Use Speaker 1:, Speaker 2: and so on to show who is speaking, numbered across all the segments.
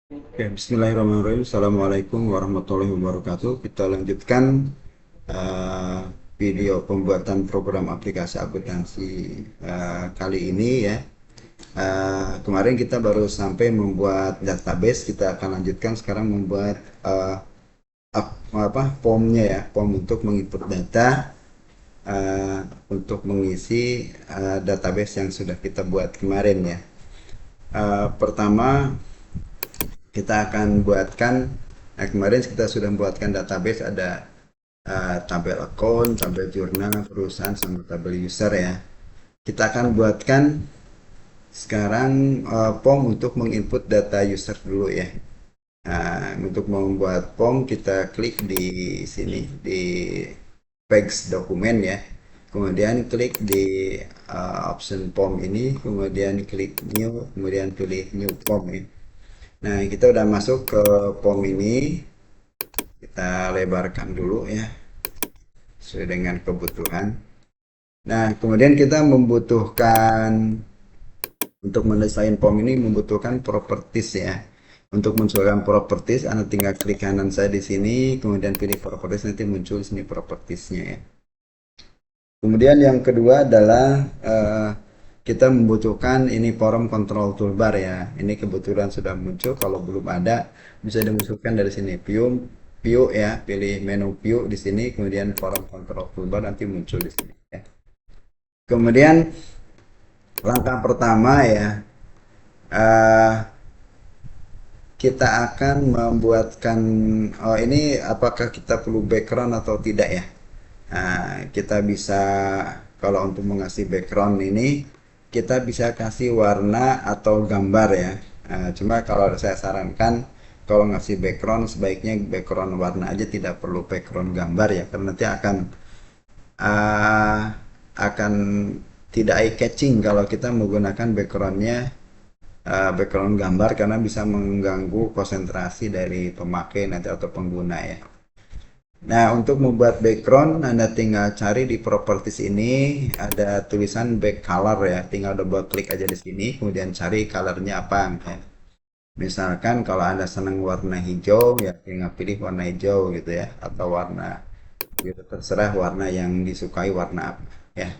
Speaker 1: Oke, Bismillahirrahmanirrahim. Assalamualaikum warahmatullahi wabarakatuh. Kita lanjutkan eh, video pembuatan program aplikasi akuntansi kali ini ya. Kemarin kita baru sampai membuat database. Kita akan lanjutkan sekarang membuat formnya ya, form untuk menginput data eh, untuk mengisi database yang sudah kita buat kemarin ya. Pertama kita akan buatkan, nah kemarin kita sudah membuatkan database, ada tabel account, tabel jurnal perusahaan, sama tabel user ya. Kita akan buatkan sekarang form untuk menginput data user dulu ya. Nah, untuk membuat form kita klik di sini di text dokumen ya. Kemudian klik di option form ini, kemudian klik new, kemudian pilih new form ya. Nah, kita udah masuk ke form ini, kita lebarkan dulu ya, sesuai dengan kebutuhan. Nah, kemudian kita membutuhkan, untuk mendesain form ini membutuhkan properties ya. Untuk menunjukkan properties, Anda tinggal klik kanan saya di sini, kemudian pilih properties, nanti muncul sini propertiesnya ya. Kemudian yang kedua adalah kita membutuhkan ini form control toolbar ya. Ini kebetulan sudah muncul. Kalau belum ada, bisa dimasukkan dari sini view ya, pilih menu view di sini, kemudian form control toolbar nanti muncul di sini ya. Kemudian langkah pertama ya, eh, kita akan membuatkan, oh ini apakah kita perlu background atau tidak ya. Nah, kita bisa, kalau untuk mengasih background ini, kita bisa kasih warna atau gambar ya. Nah, cuma kalau saya sarankan, kalau ngasih background, sebaiknya background warna aja, tidak perlu background gambar ya, karena nanti uh, akan tidak eye catching kalau kita menggunakan backgroundnya background gambar, karena bisa mengganggu konsentrasi dari pemakai nanti atau pengguna ya. Nah, untuk membuat background, Anda tinggal cari di properties ini, ada tulisan back color ya. Tinggal double klik aja di sini, kemudian cari colornya apa ya. Misalkan kalau Anda senang warna hijau, ya tinggal pilih warna hijau gitu ya. Atau warna, gitu, terserah warna yang disukai warna apa ya.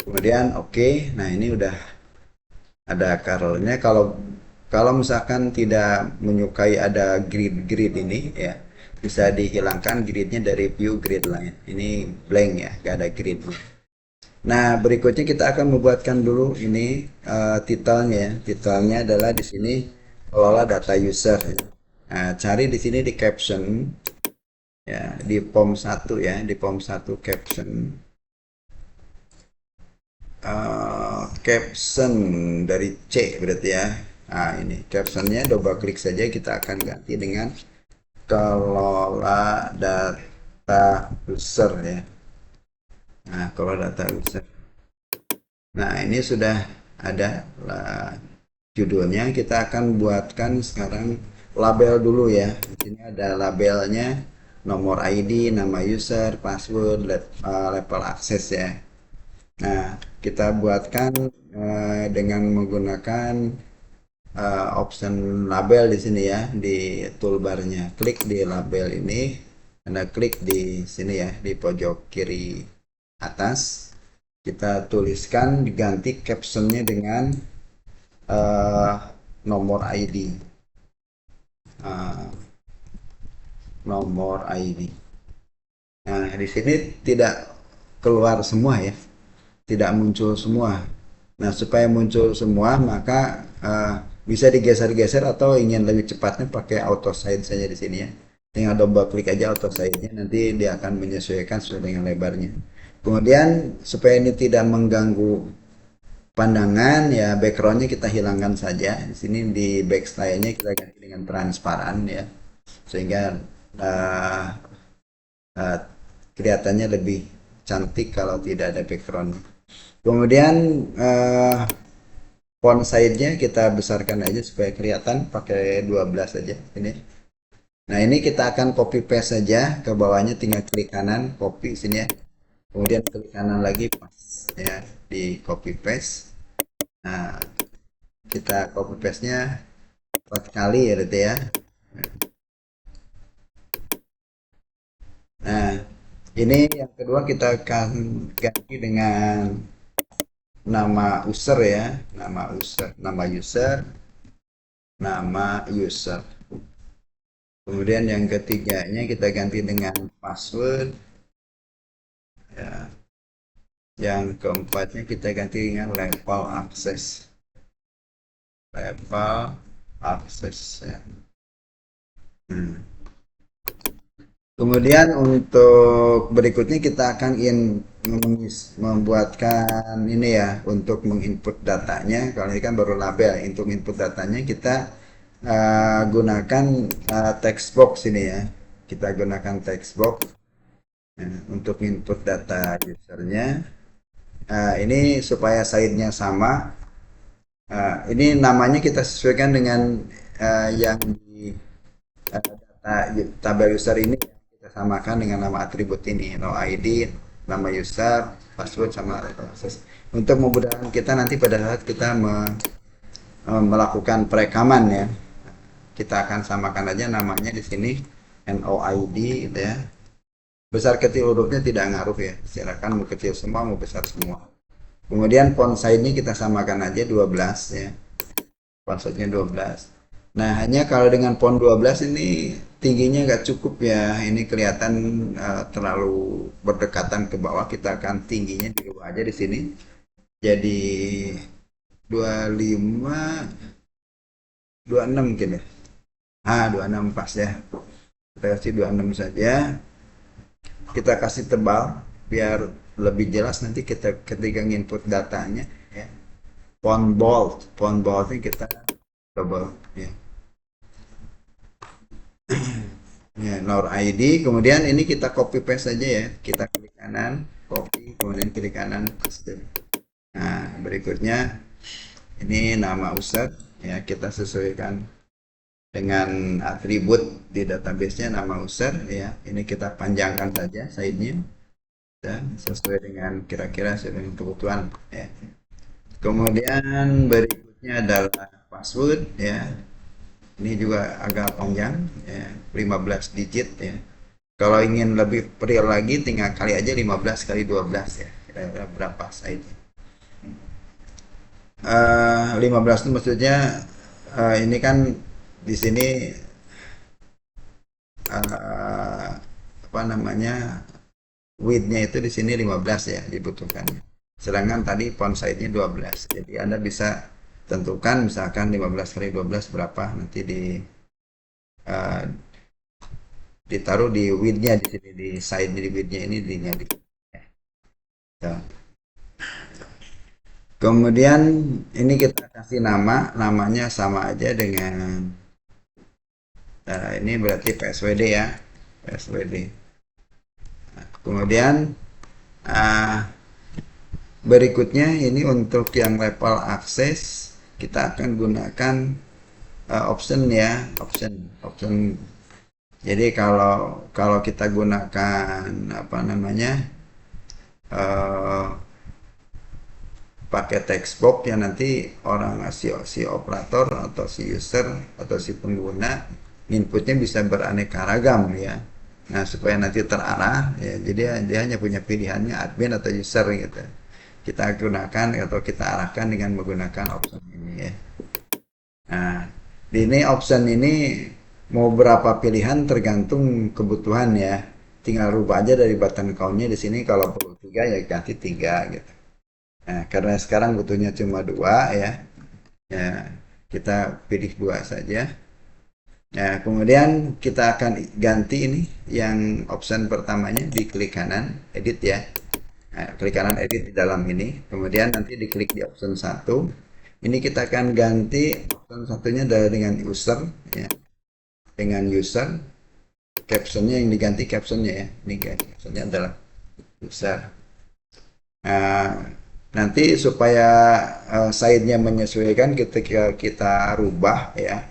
Speaker 1: Kemudian oke, nah ini udah ada colornya. Kalau kalau misalkan tidak menyukai ada grid-grid ini ya, bisa dihilangkan gridnya dari view grid line. Ini blank ya, gak ada grid. Nah, berikutnya kita akan membuatkan dulu ini titelnya ya. Titelnya adalah di sini kelola data user ya. Nah, cari di sini di caption ya, di form satu ya, di form satu caption. Caption dari C berarti ya. Nah, ini captionnya double klik saja, kita akan ganti dengan kelola data user ya. Nah, kelola data user. Nah, ini sudah ada lah judulnya. Kita akan buatkan sekarang label dulu ya. Di sini ada labelnya, nomor ID, nama user, password, level akses ya. Nah, kita buatkan dengan menggunakan option label di sini ya, di toolbarnya. Klik di label ini, Anda klik di sini ya, di pojok kiri atas. Kita tuliskan, diganti captionnya dengan uh, nomor ID. Uh, nomor ID. Nah, di sini tidak keluar semua ya, tidak muncul semua. Nah, supaya muncul semua, maka bisa digeser-geser, atau ingin lebih cepatnya pakai auto side saja di sini ya. Tinggal double klik aja auto side-nya, nanti dia akan menyesuaikan sesuai dengan lebarnya. Kemudian supaya ini tidak mengganggu pandangan ya, backgroundnya kita hilangkan saja. Di sini di back style-nya kita ganti dengan transparan ya, sehingga uh, uh, kelihatannya lebih cantik kalau tidak ada background. Kemudian font size-nya kita besarkan aja supaya kelihatan, pakai 12 saja ini. Nah, ini kita akan copy paste saja ke bawahnya, tinggal klik kanan copy sini ya. Kemudian klik kanan lagi pas ya, di copy paste. Nah, kita copy paste-nya 4 kali ya berarti ya. Nah, ini yang kedua kita akan ganti dengan nama user ya, nama user. Kemudian yang ketiganya kita ganti dengan password ya. Yang keempatnya kita ganti dengan level akses ya. Hmm. Kemudian untuk berikutnya kita akan membuatkan ini ya untuk menginput datanya. Kalau ini kan baru label, untuk input datanya kita gunakan text box ini ya. Kita gunakan text box untuk input data usernya. Ini supaya size-nya sama. Ini namanya kita sesuaikan dengan yang di data tabel user ini kita samakan dengan nama atribut ini, no ID, nama user, password sama akses. Untuk memudahkan kita nanti pada saat kita melakukan perekaman ya, kita akan samakan aja namanya di sini NOID gitu ya. Besar kecil hurufnya tidak ngaruh ya, silakan mau kecil semua mau besar semua. Kemudian font size-nya kita samakan aja 12 ya. Font size-nya 12. Nah, hanya kalau dengan font 12 ini tingginya nggak cukup ya. Ini kelihatan terlalu berdekatan ke bawah. Kita akan tingginya dirubah aja di sini. Jadi 25, 26 mungkin ya. 26 pas ya. Kita kasih 26 saja. Kita kasih tebal biar lebih jelas nanti kita ketika input datanya ya. Font bold ini kita double ya. Ya, Nor ID, kemudian ini kita copy paste saja ya. Kita klik kanan, copy, kemudian klik kanan, paste. Nah, berikutnya ini nama user ya, kita sesuaikan dengan atribut di database-nya nama user ya. Ini kita panjangkan saja size-nya dan sesuai dengan kira-kira sesuai dengan kebutuhan ya. Kemudian berikutnya adalah password ya. Ini juga agak panjang ya, 15 digit ya. Kalau ingin lebih real lagi tinggal kali aja 15 kali 12 ya. Kira-kira berapa size? 15 itu maksudnya ini kan di sini apa namanya width-nya itu di sini 15 ya dibutuhkannya. Sedangkan tadi font size-nya 12. Jadi Anda bisa tentukan misalkan 15 kali 12 berapa nanti uh, ditaruh di width-nya di sini di side di width-nya ini di ya. Kemudian ini kita kasih namanya sama aja dengan ini berarti PSWD ya, PSWD. Nah, kemudian berikutnya ini untuk yang level akses kita akan gunakan option ya, option. Jadi kalau kita gunakan apa namanya pakai text box ya nanti orang si operator atau si user atau si pengguna inputnya bisa beraneka ragam ya. Nah supaya nanti terarah ya jadi dia hanya punya pilihannya admin atau user gitu. Kita gunakan atau kita arahkan dengan menggunakan option ini ya. Nah ini option ini mau berapa pilihan tergantung kebutuhan ya. Tinggal rubah aja dari button count-nya di sini kalau perlu 3 ya ganti 3 gitu. Nah, karena sekarang butuhnya cuma 2 ya. Ya, kita pilih 2 saja. Nah, kemudian kita akan ganti ini yang option pertamanya di klik kanan edit ya. Nah, klik kanan edit di dalam ini. Kemudian nanti diklik di option 1. Ini kita akan ganti option satunya dengan user ya. Dengan user captionnya yang diganti captionnya ya. Ini captionnya adalah user. Nah, nanti supaya size-nya menyesuaikan ketika kita rubah ya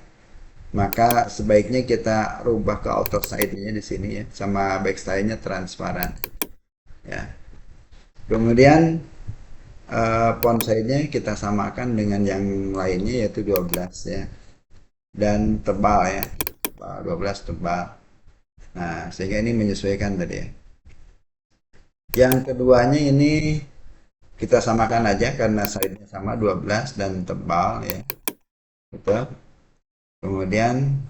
Speaker 1: maka sebaiknya kita rubah ke auto size-nya di sini ya sama backstyle-nya transparan ya kemudian font size-nya kita samakan dengan yang lainnya yaitu 12 ya dan tebal ya. Tebal, 12 tebal. Nah, sehingga ini menyesuaikan tadi ya. Yang keduanya ini kita samakan aja karena size-nya sama 12 dan tebal ya. Betul. Kemudian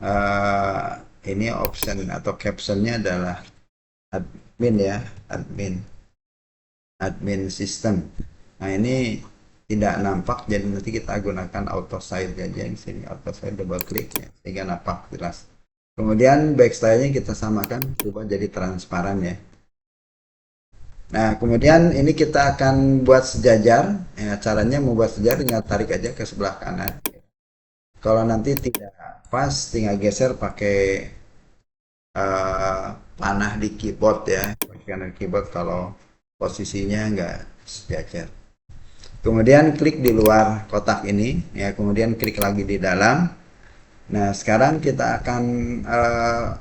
Speaker 1: eh, ini option atau captionnya adalah admin ya, admin, admin system. Nah ini tidak nampak, jadi nanti kita gunakan auto side aja di sini, auto side double klik ya, sehingga nampak jelas. Kemudian backstyle-nya kita samakan, coba jadi transparan ya. Nah kemudian ini kita akan buat sejajar, ya, caranya membuat sejajar tinggal tarik aja ke sebelah kanan. Kalau nanti tidak pas, tinggal geser pakai eh, panah di keyboard ya, pakai kanan keyboard kalau posisinya nggak sejajar. Kemudian klik di luar kotak ini, ya, kemudian klik lagi di dalam. Nah, sekarang kita akan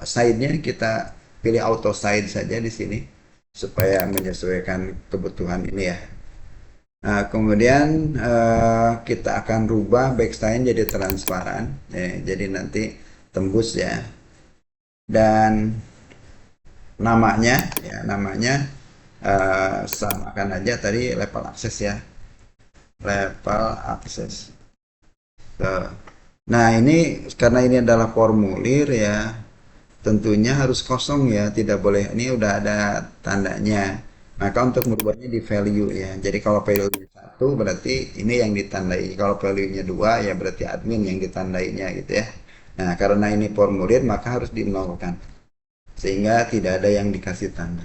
Speaker 1: side-nya kita pilih auto side saja di sini supaya menyesuaikan kebutuhan ini ya. Nah, kemudian kita akan rubah backstyle jadi transparan, ya, jadi nanti tembus ya. Dan namanya, ya namanya samakan aja tadi level akses ya, level akses. Nah, ini karena ini adalah formulir ya, tentunya harus kosong ya, tidak boleh. Ini udah ada tandanya. Maka untuk merubahnya di value ya. Jadi kalau value-nya 1 berarti ini yang ditandai. Kalau value-nya 2 ya berarti admin yang ditandainya gitu ya. Nah, karena ini formulir maka harus dinolkan. Sehingga tidak ada yang dikasih tanda.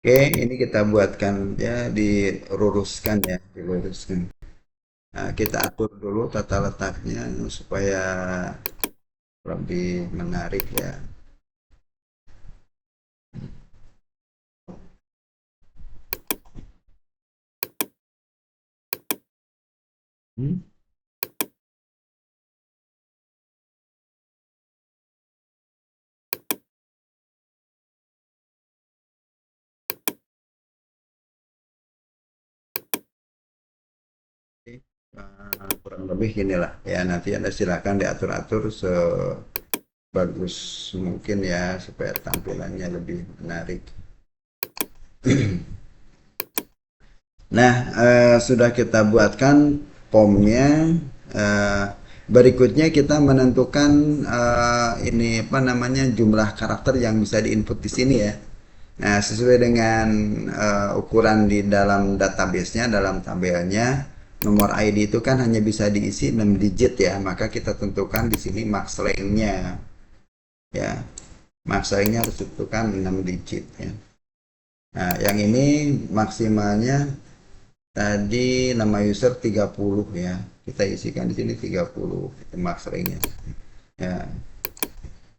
Speaker 1: Oke, ini kita buatkan ya, diluruskan ya, diluruskan. Nah, kita atur dulu tata letaknya supaya lebih menarik ya. Hmm? Kurang lebih inilah ya, nanti Anda silakan diatur-atur sebagus mungkin ya supaya tampilannya lebih menarik. Nah, sudah kita buatkan pomnya. eh, Berikutnya kita menentukan ini apa namanya, jumlah karakter yang bisa diinput di sini ya. Nah, sesuai dengan ukuran di dalam database-nya, dalam tabelnya, nomor ID itu kan hanya bisa diisi 6 digit ya, maka kita tentukan di sini max length-nya ya. Max length-nya harus tentukan 6 digit ya. Nah, yang ini maksimalnya tadi nama user 30 ya. Kita isikan di sini 30 itu max length-nya. Ya.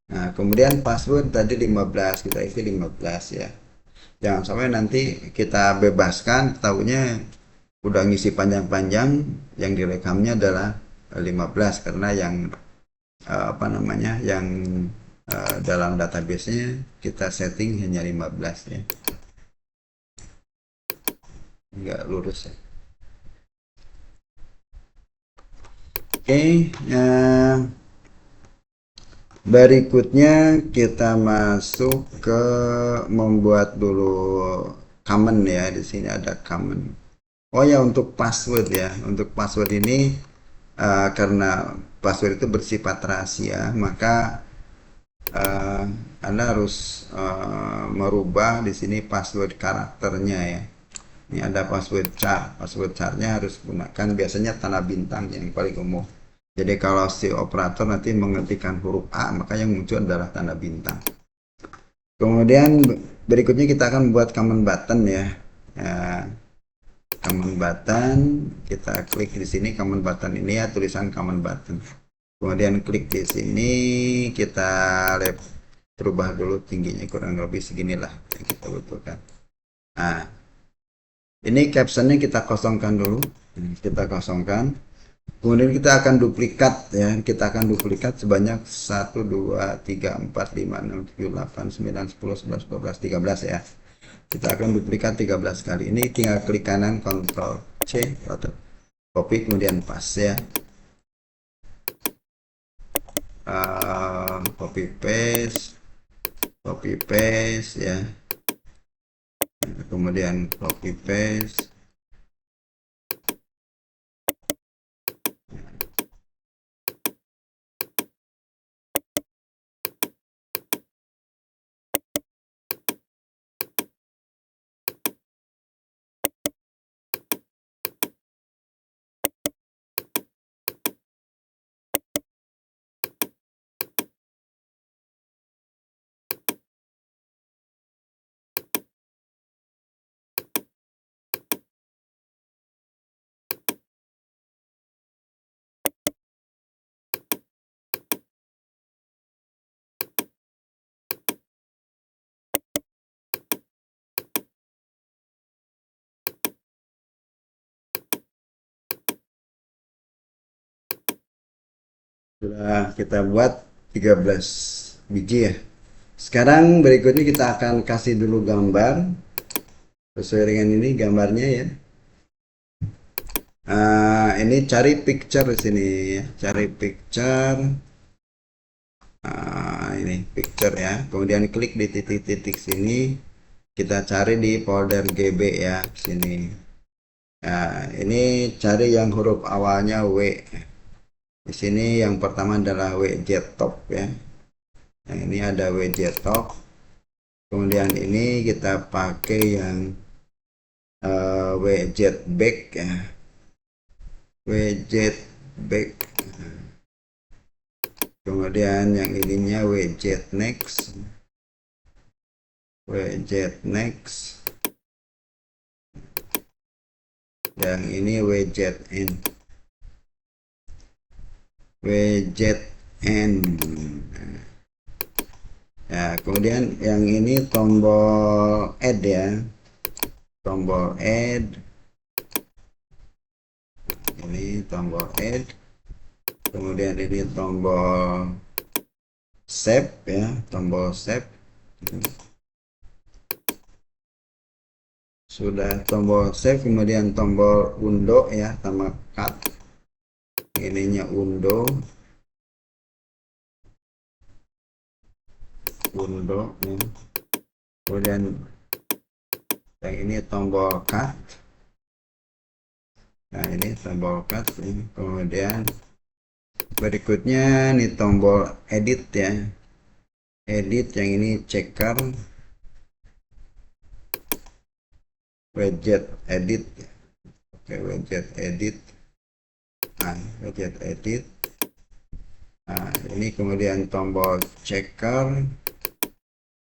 Speaker 1: Nah, kemudian password tadi 15, kita isi 15 ya. Jangan sampai nanti kita bebaskan, tahunya udah ngisi panjang-panjang, yang direkamnya adalah 15 karena yang apa namanya, yang dalam database-nya kita setting hanya 15 ya. Enggak lurus ya. Oke, berikutnya kita masuk ke membuat dulu common ya. Di sini ada common. Oh ya, untuk password ya. Untuk password ini karena password itu bersifat rahasia, maka uh, Anda harus merubah di sini password karakternya ya. Ini ada password char. Password charnya harus gunakan biasanya tanda bintang yang paling umum. Jadi kalau si operator nanti mengetikkan huruf A, maka yang muncul adalah tanda bintang. Kemudian berikutnya kita akan buat command button ya. Command button, kita klik di sini command button ini ya, tulisan command button. Kemudian klik di sini, kita rubah dulu tingginya kurang lebih seginilah yang kita butuhkan. Nah, ini captionnya kita kosongkan dulu, kita kosongkan. Kemudian kita akan duplikat ya, kita akan duplikat sebanyak 1, 2, 3, 4, 5, 6, 7, 8, 9, 10, 11, 12, 13 ya. Kita akan duplikat 13 kali. Ini tinggal klik kanan Ctrl C atau copy kemudian paste ya. Copy paste ya, kemudian copy paste. Sudah kita buat 13 biji ya. Sekarang berikutnya kita akan kasih dulu gambar sesuai dengan ini gambarnya ya. Ini cari picture di sini ya, cari picture. Ini picture ya, kemudian klik di titik-titik sini, kita cari di folder GB ya sini. Nah, ini cari yang huruf awalnya W. Di sini yang pertama adalah WJ top ya. Yang ini ada WJ top. Kemudian ini kita pakai yang WJ back ya. WJ back. Kemudian yang ininya WJ next. WJ next. Yang ini WZN. WZN. Ya, kemudian yang ini tombol add ya. Tombol add. Ini tombol add. Kemudian ini tombol save ya, tombol save. Sudah tombol save, kemudian tombol undo ya, sama cut. Ininya undo ya. Kemudian yang ini tombol cut. Nah, ini tombol cut ini. Kemudian berikutnya nih tombol edit ya. Edit yang ini checker. Widget edit. Oke, widget edit. Nah, widget edit. Nah, ini kemudian tombol checker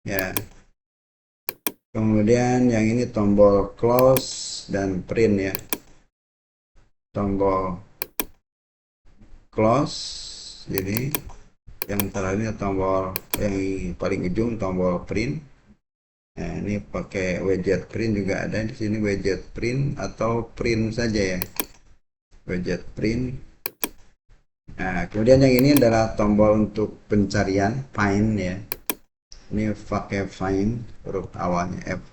Speaker 1: ya. Kemudian yang ini tombol close dan print ya. Tombol close. Jadi yang terakhir tombol yang paling ujung tombol print. Nah, ini pakai widget print juga ada di sini, widget print atau print saja ya. Widget print. Nah, kemudian yang ini adalah tombol untuk pencarian find ya. Ini pakai find, huruf awalnya F.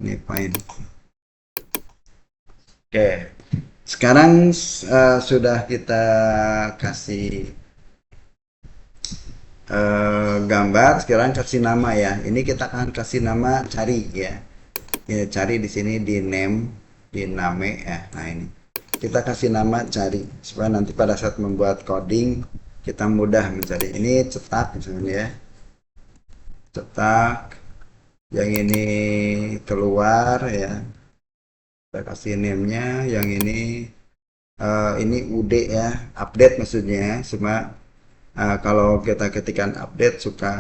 Speaker 1: Ini find. Oke. Sekarang sudah kita kasih gambar, sekarang kasih nama ya. Ini kita akan kasih nama cari ya. Ya, cari di sini di name, di name ya. Nah, ini kita kasih nama cari supaya nanti pada saat membuat coding kita mudah mencari. Ini cetak misalnya ya. Cetak. Yang ini keluar ya. Kita kasih name-nya. Yang ini UD ya, update maksudnya. Cuma kalau kita ketikkan update suka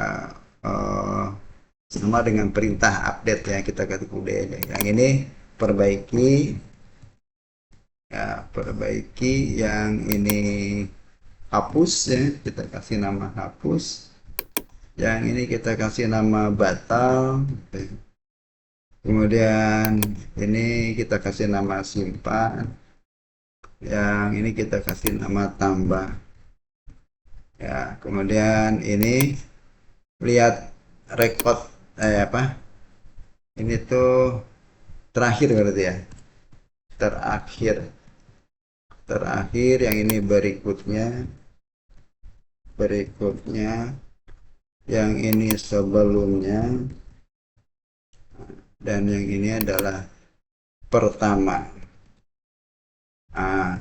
Speaker 1: sama dengan perintah update ya, kita ketik UD aja. Yang ini perbaiki ya, perbaiki. Yang ini hapus ya, kita kasih nama hapus. Yang ini kita kasih nama batal. Kemudian ini kita kasih nama simpan. Yang ini kita kasih nama tambah ya. Kemudian ini lihat record Ini tuh terakhir berarti ya. Terakhir. Terakhir yang ini berikutnya. Berikutnya. Yang ini sebelumnya. Dan yang ini adalah pertama. Nah,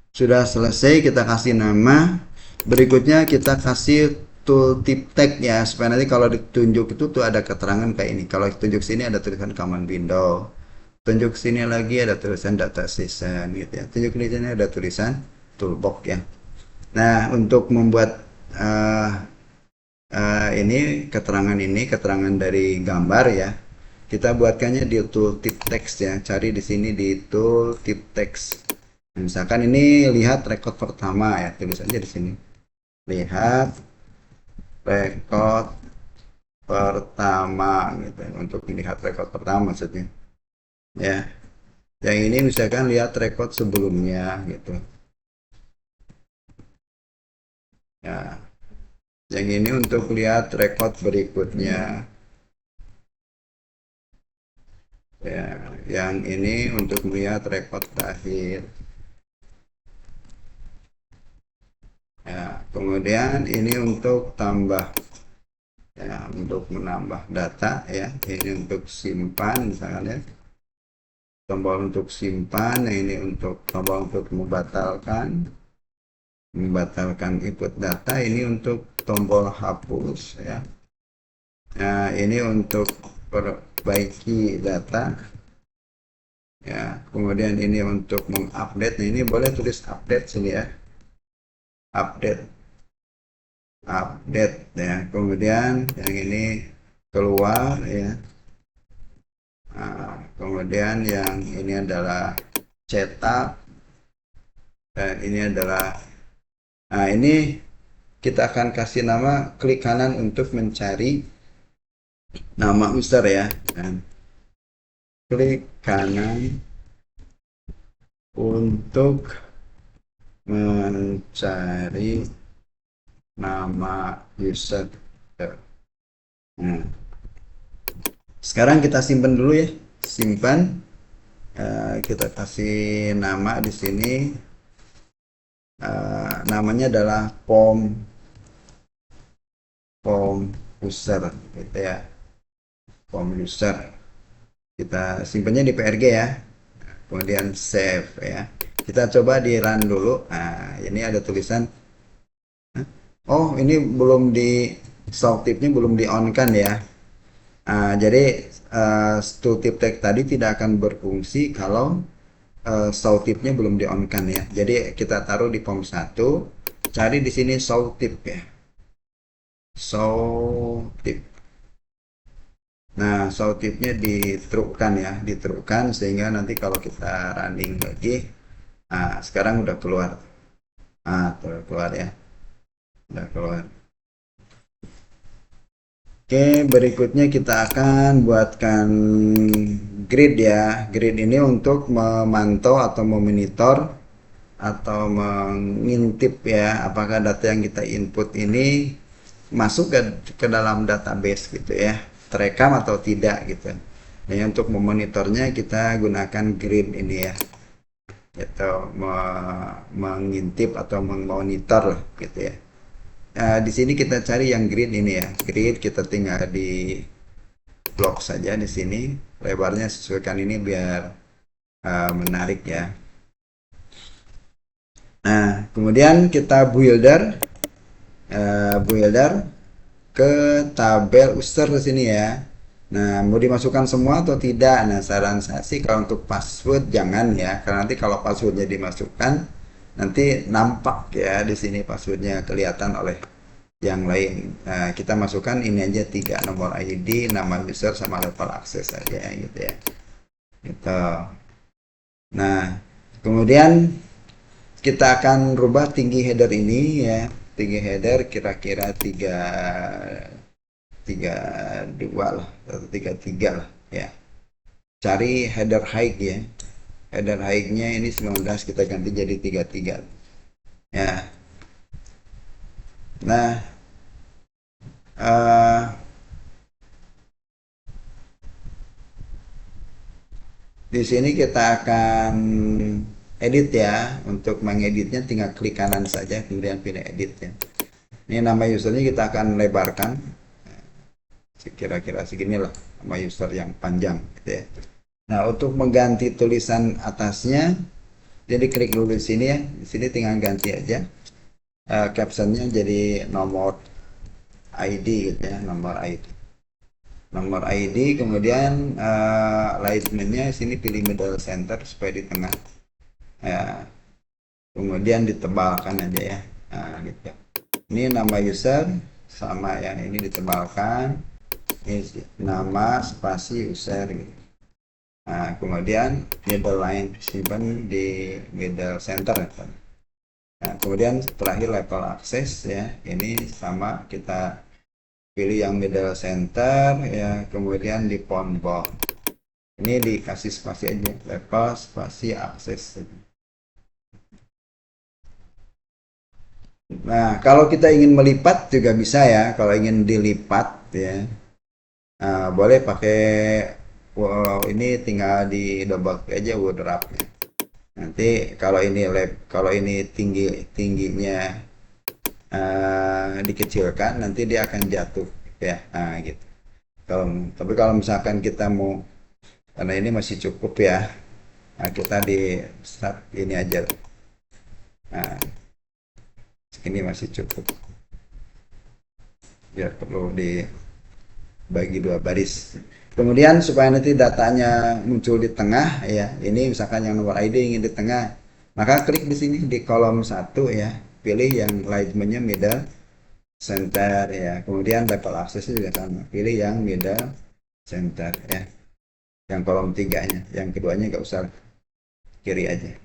Speaker 1: sudah selesai kita kasih nama. Berikutnya kita kasih tooltip tag ya, supaya nanti kalau ditunjuk itu tuh ada keterangan kayak ini. Kalau ditunjuk sini ada tulisan command window. Tunjuk sini lagi ada tulisan data session gitu ya. Tunjuk di sini ada tulisan toolbox ya. Nah, untuk membuat ini keterangan dari gambar ya. Kita buatkannya di tooltip text ya. Cari di sini di tooltip text. Misalkan ini lihat rekod pertama ya, tulis aja di sini. Lihat rekod pertama gitu. Untuk melihat rekod pertama maksudnya. Ya. Yang ini misalkan lihat rekod sebelumnya gitu. Ya. Yang ini untuk lihat rekod berikutnya. Ya, yang ini untuk melihat rekod terakhir. Ya, kemudian ini untuk tambah ya, untuk menambah data ya. Ini untuk simpan misalkan ya. Tombol untuk simpan, yang ini untuk tombol untuk membatalkan input data, ini untuk tombol hapus ya. Nah, ini untuk perbaiki data ya. Kemudian ini untuk mengupdate. Nah, ini boleh tulis update sini ya. Update ya. Kemudian yang ini keluar ya. Nah, kemudian yang ini adalah cetak dan ini adalah, nah ini kita akan kasih nama, klik kanan untuk mencari nama user ya, dan klik kanan untuk mencari nama user. Nah, sekarang kita simpan dulu ya, simpan. Kita kasih nama di sini. Namanya adalah form user gitu ya, form user. Kita simpannya di PRG ya, kemudian save ya. Kita coba di run dulu. Nah, ini ada tulisan, oh ini belum di tooltipnya belum di on kan ya. Jadi tooltip tag tadi tidak akan berfungsi kalau tooltipnya belum di on kan ya. Jadi kita taruh di form 1, cari di sini tooltip ya, tooltip. Nah, tooltipnya diteruskan ya, diteruskan sehingga nanti kalau kita running lagi, sekarang udah keluar. Udah keluar ya, udah keluar. Oke, berikutnya kita akan buatkan grid ya. Grid ini untuk memantau atau memonitor atau mengintip ya, apakah data yang kita input ini masuk ke dalam database gitu ya, terekam atau tidak gitu. Nah, untuk memonitornya kita gunakan grid ini ya, atau mengintip atau memonitor gitu ya. Di sini kita cari yang grid ini ya. Grid kita tinggal di blok saja di sini. Lebarnya sesuaikan ini biar menarik ya. Nah, kemudian kita builder ke tabel user di sini ya. Nah, mau dimasukkan semua atau tidak? Nah, saran saya sih kalau untuk password jangan ya, karena nanti kalau passwordnya dimasukkan, nanti nampak ya di sini passwordnya kelihatan oleh yang lain. Nah, kita masukkan ini aja 3, nomor ID, nama user sama level akses aja gitu ya. Gitu. Nah, kemudian kita akan rubah tinggi header ini ya. Tinggi header kira-kira 32 lah atau 33 lah ya. Cari header height ya. Header height-nya ini 19, kita ganti jadi 33 ya. Nah, uh, Di sini kita akan edit ya. Untuk mengeditnya tinggal klik kanan saja, kemudian pilih edit ya. Ini nama usernya kita akan lebarkan. Kira-kira seginilah nama user yang panjang gitu ya. Nah, untuk mengganti tulisan atasnya, jadi klik dulu di sini ya. Di sini tinggal ganti aja. Captionnya jadi nomor ID gitu ya, nomor ID. Nomor ID, kemudian alignmentnya sini pilih middle center supaya di tengah. Ya, kemudian ditebalkan aja ya. Nah, gitu. Ini nama user sama yang ini ditebalkan. Ini nama spasi user gitu. Nah, kemudian middle line simpan di middle center. Nah, kemudian terakhir level akses ya. Ini sama kita pilih yang middle center ya, kemudian di font bold. Ini dikasih spasi aja, level spasi akses. Nah, kalau kita ingin melipat juga bisa ya. Kalau ingin dilipat ya, boleh pakai ini tinggal di double klik aja wordwrap ya. Nanti kalau ini tingginya dikecilkan, nanti dia akan jatuh ya. Nah, gitu. Tapi kalau misalkan kita mau, karena ini masih cukup ya, nah, kita di start ini aja. Nah, ini masih cukup. Ya perlu dibagi dua baris. Kemudian supaya nanti datanya muncul di tengah ya, ini misalkan yang nomor ID ingin di tengah, maka klik di sini di kolom 1 ya, pilih yang alignmentnya middle center ya, kemudian level aksesnya juga sama, pilih yang middle center ya, yang kolom 3-nya, yang keduanya nggak usah, kiri aja.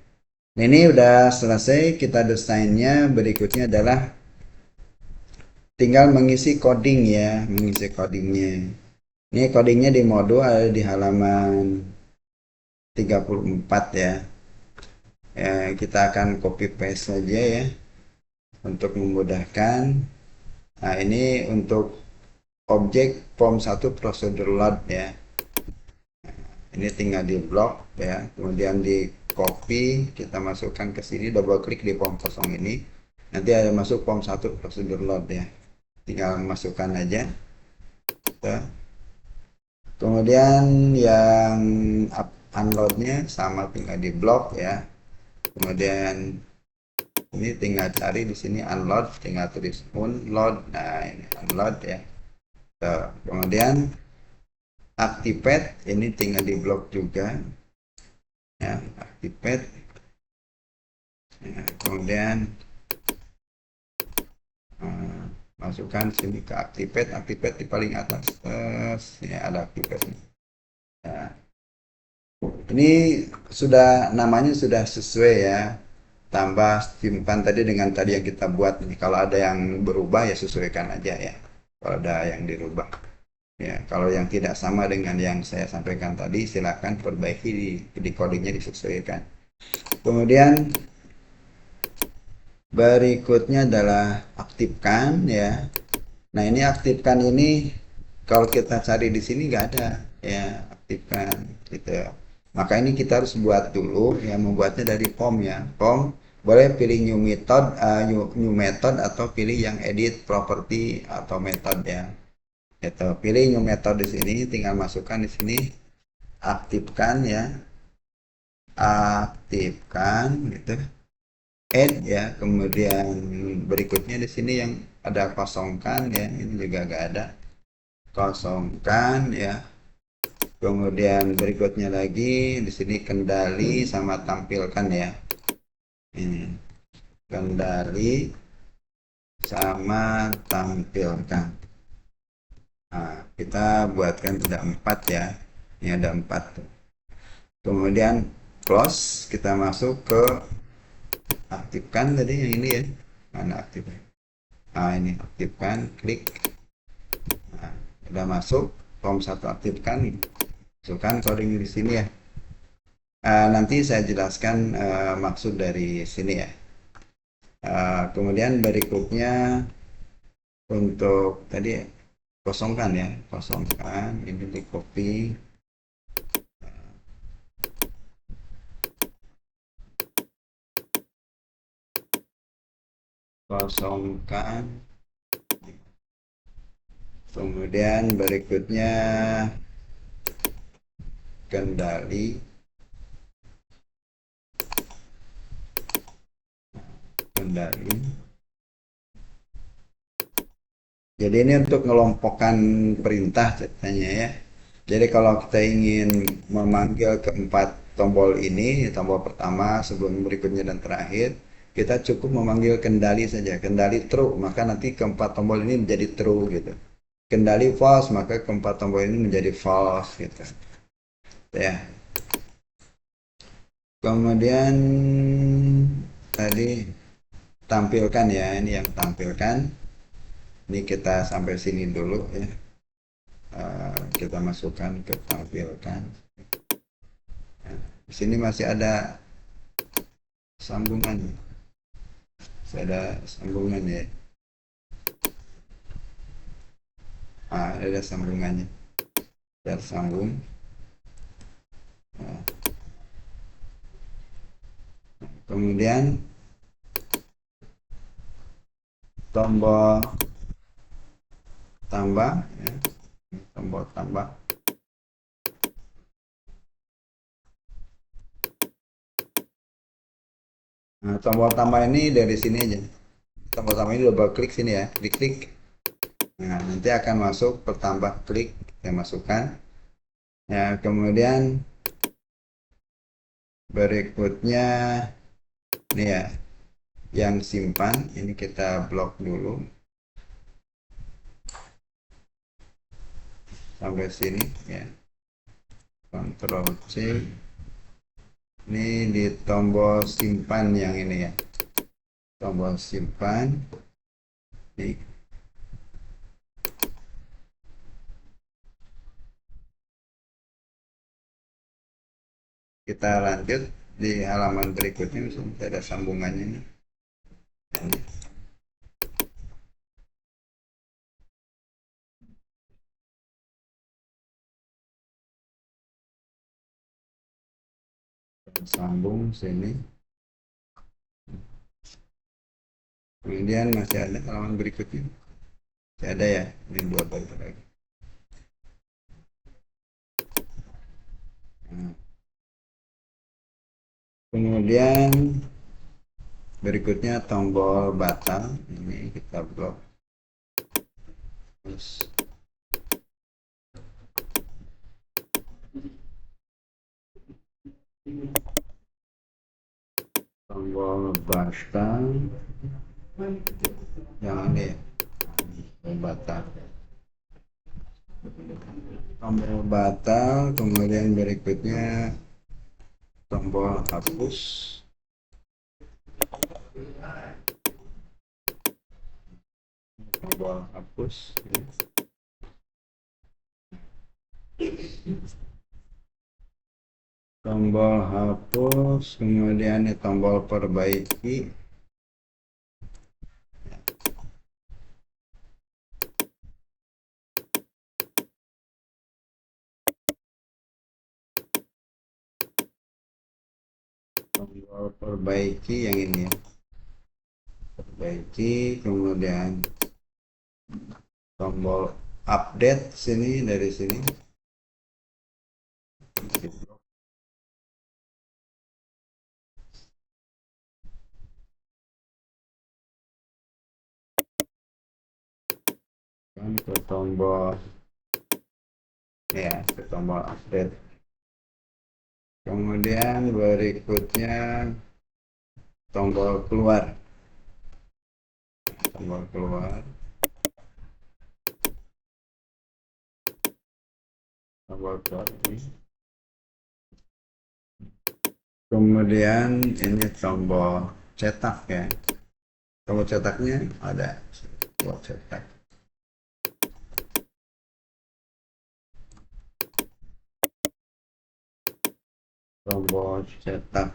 Speaker 1: Nah, ini udah selesai kita desainnya. Berikutnya adalah tinggal mengisi coding ya, mengisi codingnya. Ini codingnya di modul ada di halaman 34 ya. Kita akan copy paste saja ya untuk memudahkan. Nah, ini untuk objek form 1 procedure load ya. Ini tinggal di blok ya, kemudian di copy, kita masukkan ke sini, double klik di form kosong ini. Nanti ada masuk form 1 procedure load ya. Tinggal masukkan aja. Gitu. Kemudian yang unloadnya sama, tinggal di blok ya. Kemudian ini tinggal cari di sini unload, tinggal tulis unload. Nah, ini unload ya. Kemudian activate, ini tinggal di blok juga ya, activate ya, kemudian masukkan sini ke activate di paling atas. Ya, ada activate ya. Ini sudah, namanya sudah sesuai ya, tambah simpan tadi dengan tadi yang kita buat ini. Kalau ada yang berubah ya sesuaikan aja ya, kalau ada yang dirubah ya. Kalau yang tidak sama dengan yang saya sampaikan tadi, silakan perbaiki di codingnya, disesuaikan. Kemudian berikutnya adalah aktifkan ya. Nah, ini aktifkan ini kalau kita cari di sini nggak ada ya, aktifkan gitu. Maka ini kita harus buat dulu ya, membuatnya dari form ya. Form boleh pilih new method atau pilih yang edit property atau method ya. Itu pilih new method di sini, tinggal masukkan di sini aktifkan ya. Aktifkan gitu. Add ya, kemudian berikutnya di sini yang ada kosongkan ya, ini juga nggak ada, kosongkan ya. Kemudian berikutnya lagi di sini kendali sama tampilkan ya, ini kendali sama tampilkan. Nah, kita buatkan ada 4 ya, ini ada 4 tuh. Kemudian close, kita masuk ke aktifkan tadi yang ini ya, mana aktifkan. Nah, ini aktifkan, klik. Nah, udah masuk form 1 aktifkan, masukkan coding di sini ya. Nanti saya jelaskan maksud dari sini ya. Kemudian berikutnya untuk tadi kosongkan ya, kosongkan, ini di copy, kosongkan. Kemudian berikutnya kendali. Jadi ini untuk mengelompokkan perintah ceritanya ya. Jadi kalau kita ingin memanggil keempat tombol ini, tombol pertama, sebelum berikutnya dan terakhir, kita cukup memanggil kendali saja. Kendali true, maka nanti keempat tombol ini menjadi true gitu. Kendali false, maka keempat tombol ini menjadi false gitu. Ya. Kemudian tadi tampilkan ya, ini yang tampilkan. Ini kita sampai sini dulu ya. Kita masukkan ke tampilkan. Di sini masih ada sambungan. Masih ada sambungan ya. Ada sambungannya. Tersambung. Kemudian tombol tambah ya. Tombol tambah. Nah, tombol tambah ini dari sini aja. Tombol tambah ini double klik sini ya, klik. Nah, nanti akan masuk pertambah klik, saya masukkan. Ya, kemudian berikutnya ini ya, yang simpan ini kita blok dulu sampai sini ya. Ctrl C. Ini di tombol simpan yang ini ya, tombol simpan ini. Kita lanjut di halaman berikutnya, misalnya ada sambungannya nih. Sambung sini. Kemudian masih ada halaman berikutnya. Masih ada ya, ini 2 baris lagi. Kemudian berikutnya tombol batal, ini kita blok. Terus tombol batal yang ini batal. Tombol batal, kemudian berikutnya tombol hapus. Tombol hapus. Tombol hapus, kemudian tombol perbaiki. Tombol perbaiki yang ini ya. Perbaiki, kemudian tombol update sini, dari sini. Ke tombol ya, ke tombol update. Kemudian berikutnya tombol keluar. Tombol keluar. Tombol keluar ini. Kemudian ini tombol cetak ya. Tombol cetaknya ada. Tombol cetak. Tombol cetak.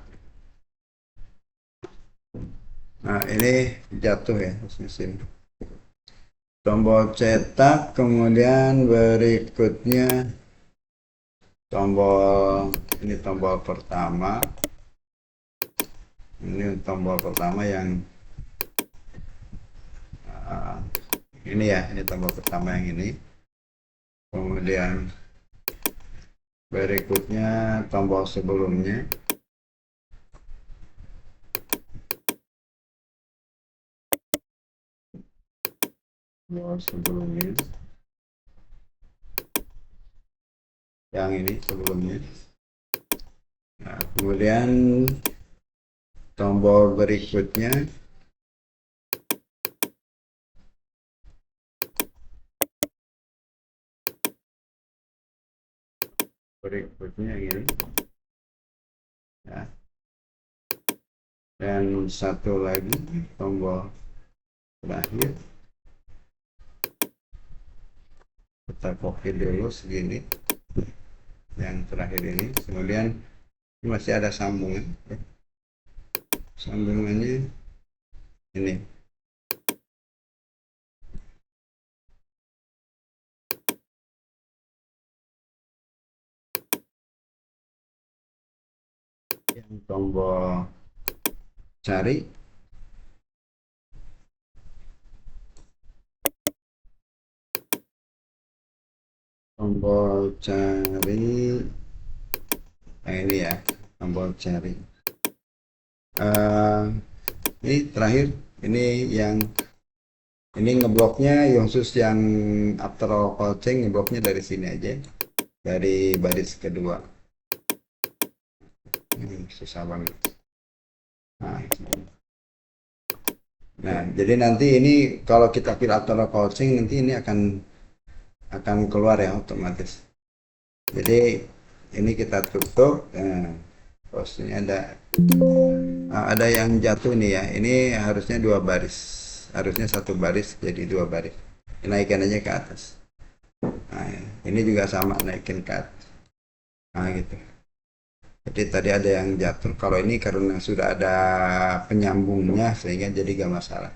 Speaker 1: Nah, ini jatuh ya, sini. Tombol cetak, kemudian berikutnya tombol, ini tombol pertama. Ini tombol pertama yang uh, ini ya, ini tombol pertama yang ini. Kemudian berikutnya tombol sebelumnya. Tombol sebelumnya. Yang ini sebelumnya. Nah, kemudian tombol berikutnya. Berikutnya ini. Ya. Dan satu lagi tombol terakhir. Kita copy dulu segini. Yang terakhir ini. Kemudian masih ada sambungan. Sambungannya ini. Yang tombol cari. Tombol cari. Nah ini ya, tombol cari. Ini terakhir, ini yang ini ngebloknya khusus yang after all coaching, ngebloknya dari sini aja, dari baris kedua. Ini susah banget. Nah, jadi nanti ini kalau kita pilih after all coaching, nanti ini akan keluar ya otomatis. Jadi ini kita tutup. Nah, terus ini ada yang jatuh nih ya. Ini harusnya dua baris, harusnya satu baris jadi dua baris. Naikkan aja ke atas. Nah, ini juga sama, naikin ke atas. Nah gitu. Jadi tadi ada yang jatuh. Kalau ini karena sudah ada penyambungnya sehingga jadi gak masalah.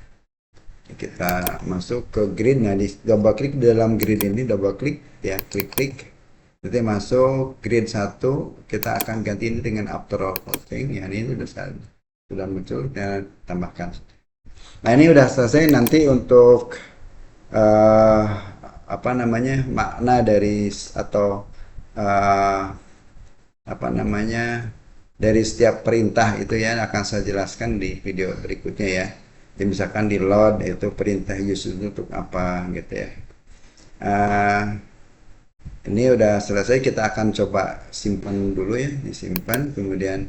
Speaker 1: Kita masuk ke grid. Nah, di double klik di dalam grid ini, double klik ya, klik. Nanti masuk grid 1, kita akan ganti ini dengan after all coaching. Ya, ini sudah muncul, kita tambahkan. Nah, ini udah selesai. Nanti untuk apa namanya, makna dari atau apa namanya, dari setiap perintah itu ya akan saya jelaskan di video berikutnya ya. Jadi misalkan di load itu perintah use itu untuk apa gitu ya. Ini udah selesai, kita akan coba simpan dulu ya, disimpan. Kemudian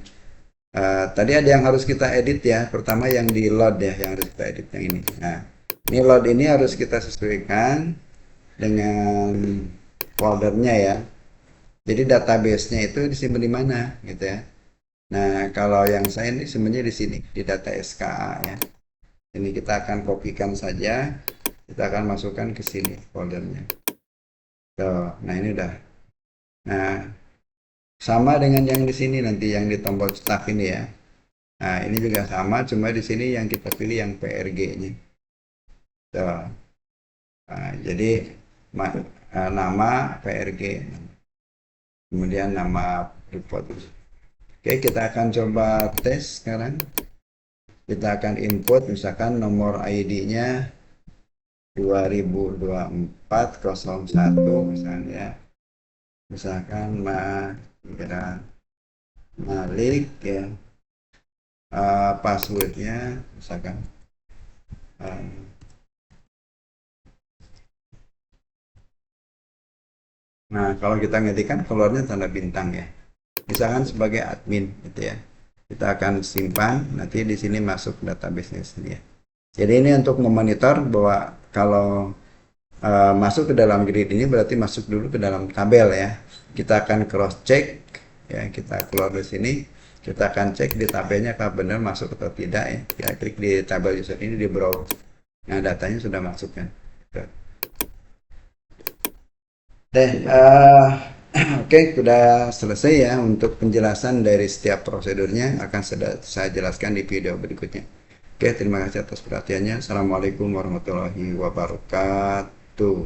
Speaker 1: tadi ada yang harus kita edit ya. Pertama yang di load ya, yang harus kita edit yang ini. Nah, ini load ini harus kita sesuaikan dengan foldernya ya. Jadi database-nya itu disimpan di mana gitu ya. Nah, kalau yang saya ini sebenarnya di sini, di data SKA ya. Ini kita akan kopikan saja, kita akan masukkan ke sini foldernya. Tuh, nah ini udah. Nah, sama dengan yang di sini nanti yang di tombol start ini ya. Nah, ini juga sama, cuma di sini yang kita pilih yang PRG-nya. Tuh. Nah, jadi nama PRG. Kemudian nama report. Oke, kita akan coba tes sekarang. Kita akan input misalkan nomor ID-nya 202401 misalnya. Misalkan Malik ya. Passwordnya misalkan nah, kalau kita ngetikkan keluarnya tanda bintang ya. Misalkan sebagai admin gitu ya. Kita akan simpan, nanti di sini masuk database-nya sendiri ya. Jadi ini untuk memonitor bahwa kalau masuk ke dalam grid ini berarti masuk dulu ke dalam tabel ya. Kita akan cross check ya, kita keluar dari sini, kita akan cek di tabelnya apakah benar masuk atau tidak ya. Kita klik di tabel user ini di browse. Nah, datanya sudah masuk kan. Oke, sudah selesai ya untuk penjelasan dari setiap prosedurnya, akan saya jelaskan di video berikutnya. Oke, terima kasih atas perhatiannya. Assalamualaikum warahmatullahi wabarakatuh.